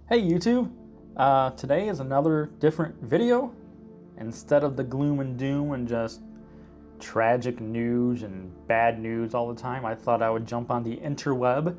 Hey YouTube! Today is another different video. Instead of the gloom and doom and just tragic news and bad news all the time, I thought I would jump on the interweb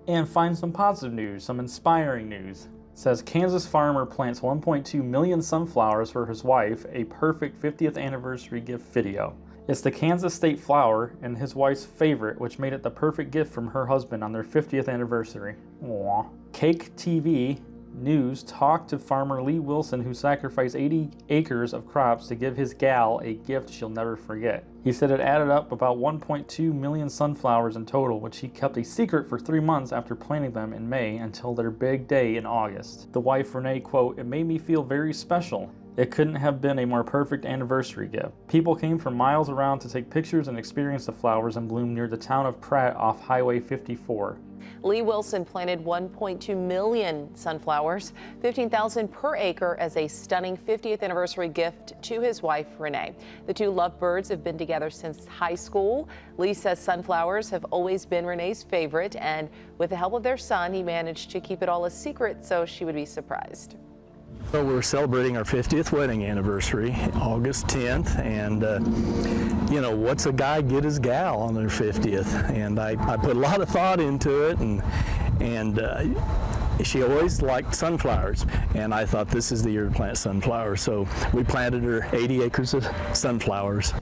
and find some positive news, some inspiring news. It says Kansas farmer plants 1.2 million sunflowers for his wife, a perfect 50th anniversary gift video. It's the Kansas state flower and his wife's favorite, which made it the perfect gift from her husband on their 50th anniversary. Aww. Cake TV News talked to farmer Lee Wilson, who sacrificed 80 acres of crops to give his gal a gift she'll never forget. He said it added up about 1.2 million sunflowers in total, which he kept a secret for 3 months after planting them in May until their big day in August. The wife Renee, quote, "It made me feel very special. It couldn't have been a more perfect anniversary gift. People came from miles around to take pictures and experience the flowers in bloom near the town of Pratt off Highway 54. Lee Wilson planted 1.2 million sunflowers, 15,000 per acre, as a stunning 50th anniversary gift to his wife, Renee. The two lovebirds have been together since high school. Lee says sunflowers have always been Renee's favorite, and with the help of their son, he managed to keep it all a secret so she would be surprised. So we're celebrating our 50th wedding anniversary, August 10th, and you know, what's a guy get his gal on their 50th? And I put a lot of thought into it, and she always liked sunflowers, and I thought this is the year to plant sunflowers. So we planted her 80 acres of sunflowers.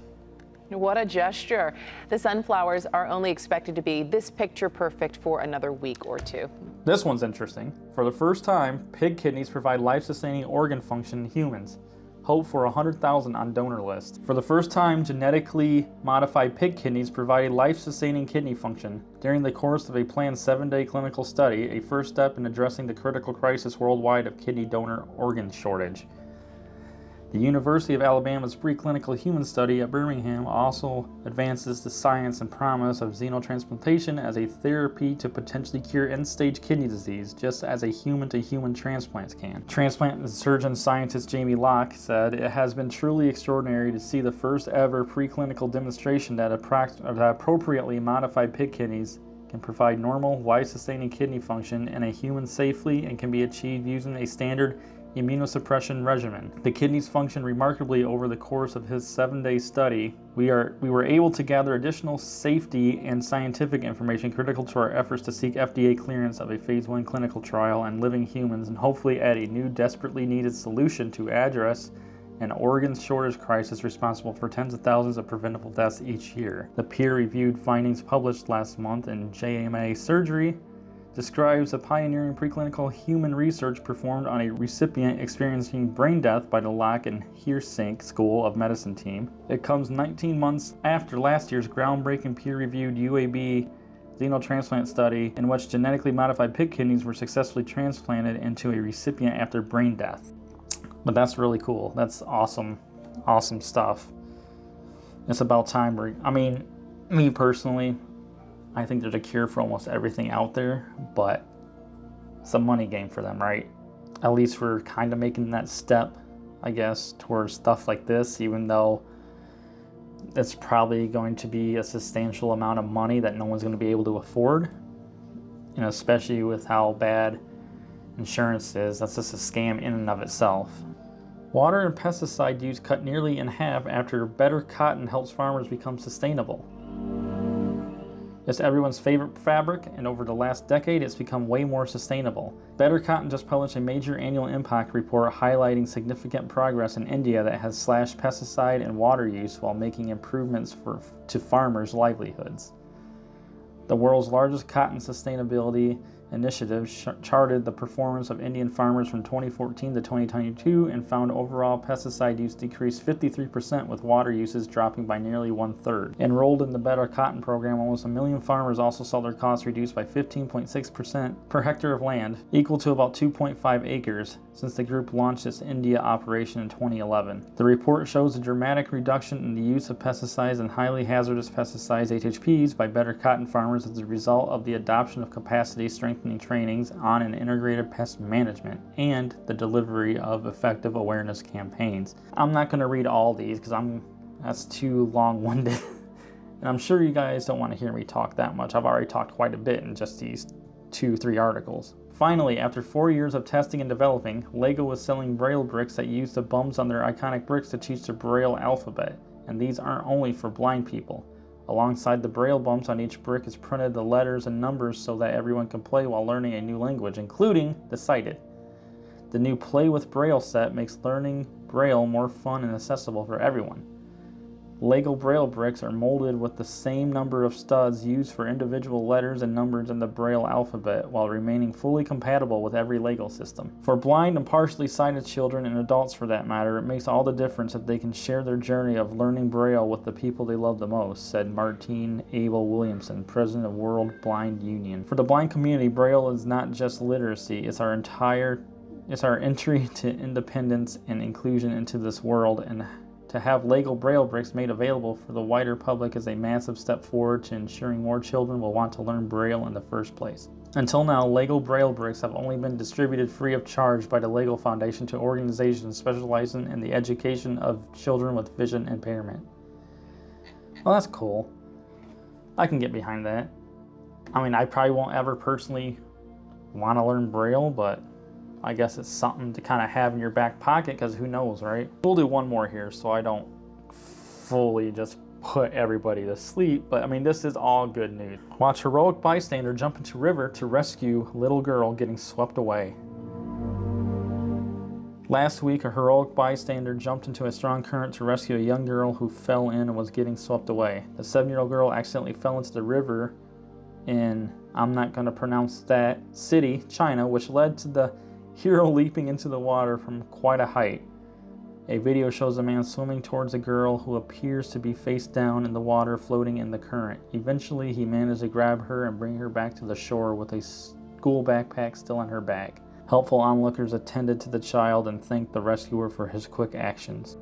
What a gesture. The sunflowers are only expected to be this picture perfect for another week or two. This one's interesting. For the first time, pig kidneys provide life-sustaining organ function in humans. Hope for 100,000 on donor list. For the first time, genetically modified pig kidneys provide life-sustaining kidney function. During the course of a planned 7-day clinical study, a first step in addressing the critical crisis worldwide of kidney donor organ shortage. The University of Alabama's preclinical human study at Birmingham also advances the science and promise of xenotransplantation as a therapy to potentially cure end-stage kidney disease, just as a human-to-human transplant can. Transplant surgeon scientist Jamie Locke said, "It has been truly extraordinary to see the first ever preclinical demonstration that appropriately modified pig kidneys can provide normal, life-sustaining kidney function in a human safely and can be achieved using a standard immunosuppression regimen. The kidneys function remarkably over the course of his 7-day study. We were able to gather additional safety and scientific information critical to our efforts to seek FDA clearance of a phase 1 clinical trial on living humans and hopefully add a new desperately needed solution to address an organ shortage crisis responsible for tens of thousands of preventable deaths each year." The peer-reviewed findings published last month in JMA Surgery describes the pioneering preclinical human research performed on a recipient experiencing brain death by the Locke and Heersink School of Medicine team. It comes 19 months after last year's groundbreaking peer-reviewed UAB xenotransplant study in which genetically modified pig kidneys were successfully transplanted into a recipient after brain death. But that's really cool. That's awesome, awesome stuff. It's about time. Me personally, I think there's a cure for almost everything out there, but it's a money game for them, right? At least we're kind of making that step, I guess, towards stuff like this, even though it's probably going to be a substantial amount of money that no one's going to be able to afford. You know, especially with how bad insurance is. That's just a scam in and of itself. Water and pesticide use cut nearly in half after better cotton helps farmers become sustainable. It's everyone's favorite fabric, and over the last decade, it's become way more sustainable. Better Cotton just published a major annual impact report highlighting significant progress in India that has slashed pesticide and water use while making improvements to farmers' livelihoods. The world's largest cotton sustainability initiative charted the performance of Indian farmers from 2014 to 2022 and found overall pesticide use decreased 53%, with water usage dropping by nearly 1/3. Enrolled in the Better Cotton program, almost 1 million farmers also saw their costs reduced by 15.6% per hectare of land, equal to about 2.5 acres, since the group launched its India operation in 2011. The report shows a dramatic reduction in the use of pesticides and highly hazardous pesticides, HHPs, by Better Cotton farmers as a result of the adoption of capacity strengthening trainings on an integrated pest management and the delivery of effective awareness campaigns. I'm not going to read all these because that's too long-winded. And I'm sure you guys don't want to hear me talk that much. I've already talked quite a bit in just these 2-3 articles. Finally, after 4 years of testing and developing, LEGO is selling Braille bricks that use the bumps on their iconic bricks to teach the Braille alphabet. And these aren't only for blind people. Alongside the Braille bumps on each brick is printed the letters and numbers so that everyone can play while learning a new language, including the sighted. The new Play with Braille set makes learning Braille more fun and accessible for everyone. LEGO Braille bricks are molded with the same number of studs used for individual letters and numbers in the Braille alphabet while remaining fully compatible with every LEGO system. For blind and partially sighted children and adults for that matter, it makes all the difference that they can share their journey of learning Braille with the people they love the most, said Martine Abel Williamson, president of World Blind Union. For the blind community, Braille is not just literacy, it's our entry to independence and inclusion into this world, and to have LEGO Braille bricks made available for the wider public is a massive step forward to ensuring more children will want to learn Braille in the first place. Until now, LEGO Braille bricks have only been distributed free of charge by the LEGO Foundation to organizations specializing in the education of children with vision impairment. Well, that's cool. I can get behind that. I mean, I probably won't ever personally want to learn Braille, but I guess it's something to kind of have in your back pocket, because who knows, right? We'll do one more here so I don't fully just put everybody to sleep, but I mean, this is all good news. Watch heroic bystander jump into river to rescue little girl getting swept away. Last week, a heroic bystander jumped into a strong current to rescue a young girl who fell in and was getting swept away. The 7-year-old girl accidentally fell into the river in, I'm not going to pronounce that city, China, which led to the hero leaping into the water from quite a height. A video shows a man swimming towards a girl who appears to be face down in the water floating in the current. Eventually, he managed to grab her and bring her back to the shore with a school backpack still in her bag. Helpful onlookers attended to the child and thanked the rescuer for his quick actions.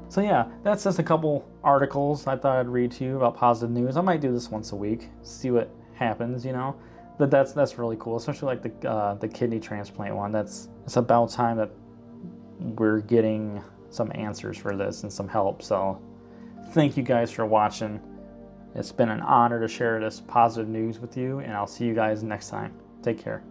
So yeah, that's just a couple articles I thought I'd read to you about positive news. I might do this once a week, see what happens, you know. But that's really cool, especially like the kidney transplant one. It's about time that we're getting some answers for this and some help. So thank you guys for watching. It's been an honor to share this positive news with you, and I'll see you guys next time. Take care.